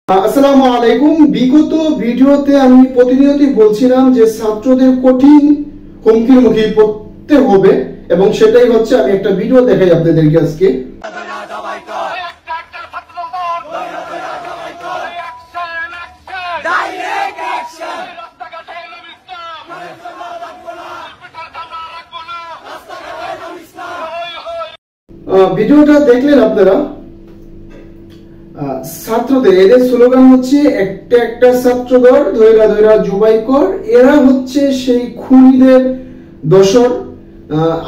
আসসালামু আলাইকুম। বিগত ভিডিওতে আমি প্রতিনিয়তই বলছিলাম যে ছাত্রদের কঠিন হুমকির মুখে পড়তে হবে এবং সেটাই হচ্ছে আমি একটা ভিডিও দেখাই আপনাদেরকে আজকে। ভিডিওটা দেখলেন আপনারা। ছাত্রদের এদের স্লোগান হচ্ছে একটা একটা ছাত্রদল ধৈরা ধৈরা জবাই কর। এরা হচ্ছে সেই খুনিদের দোসর।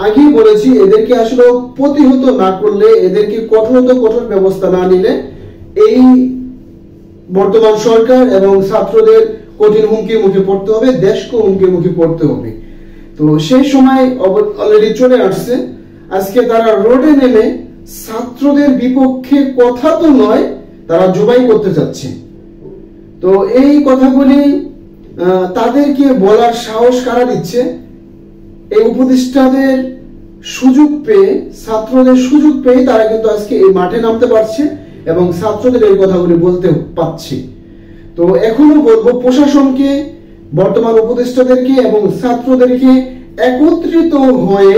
আগে বলেছি এদেরকে আসলে প্রতিহত না করলে, এদেরকে কঠোর ব্যবস্থা না নিলে এই বর্তমান সরকার এবং ছাত্রদের কঠিন হুমকির মুখে পড়তে হবে, দেশকে হুমকির মুখে পড়তে হবে। তো সেই সময় অলরেডি চলে আসছে। আজকে তারা রোডে নেমে ছাত্রদের বিপক্ষে কথা তো নয়, তারা জবাই করতে চাচ্ছে। তো এই কথাগুলি তাদেরকে বলার সাহস কারা দিচ্ছে? এই উপদেষ্টাদের সুযোগ পেয়ে, ছাত্রদের সুযোগ পেয়ে তারা কিন্তু আজকে এই মাঠে নামতে পারছে এবং ছাত্রদের এই কথাগুলি বলতে পারছে। তো এখনো বলবো প্রশাসনকে, বর্তমান উপদেষ্টাদেরকে এবং ছাত্রদেরকে একত্রিত হয়ে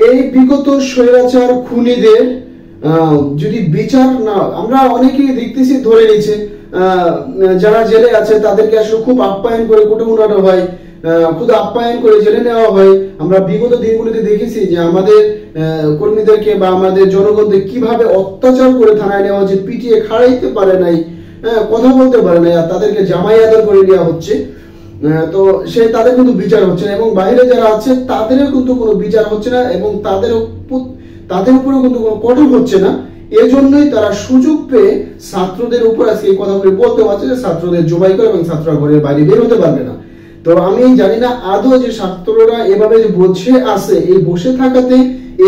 এই বিগত স্বৈরাচার খুনিদের যদি বিচার না, আমরা অনেকেই দেখতেছি ধরে নিচ্ছে, যারা জেলে আছে তাদেরকে আসলে খুব আপ্যায়ন করে কোটে উঠানো হয়, খুব আপ্যায়ন করে জেলে নেওয়া হয়। আমরা বিগত দিনগুলিতে দেখেছি যে আমাদের কর্মীদেরকে বা আমাদের জনগণদের কিভাবে অত্যাচার করে থানায় নেওয়া হচ্ছে, পিটিয়ে খাড়াইতে পারে নাই, কথা বলতে পারে নাই, আর তাদেরকে জামাই আদর করে নেওয়া হচ্ছে। তো সে তাদের কিন্তু বিচার হচ্ছে না এবং বাইরে যারা আছে তাদেরও কিন্তু কোনো বিচার হচ্ছে না এবং তাদের উপরেও কিন্তু কোনো কঠোর হচ্ছে না। এজন্যই তারা সুযোগ পেয়ে ছাত্রদের উপর আজকে এই কথাগুলি বলতে পারছে যে ছাত্রদের জবাই করে এবং ছাত্ররা ঘরের বাইরে বের হতে পারবে না। তো আমি জানি না আদৌ যে ছাত্ররা এভাবে যে বসে আছে, এই বসে থাকাতে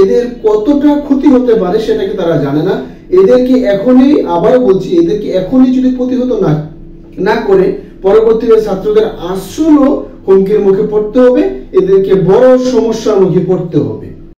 এদের কতটা ক্ষতি হতে পারে সেটাকে তারা জানে না। এদেরকে এখনই, আবার বলছি, এদেরকে এখনই যদি প্রতিহত না করে পরবর্তীতে ছাত্রদের আসল হুমকির মুখে পড়তে হবে, এদেরকে বড় সমস্যার মুখে পড়তে হবে।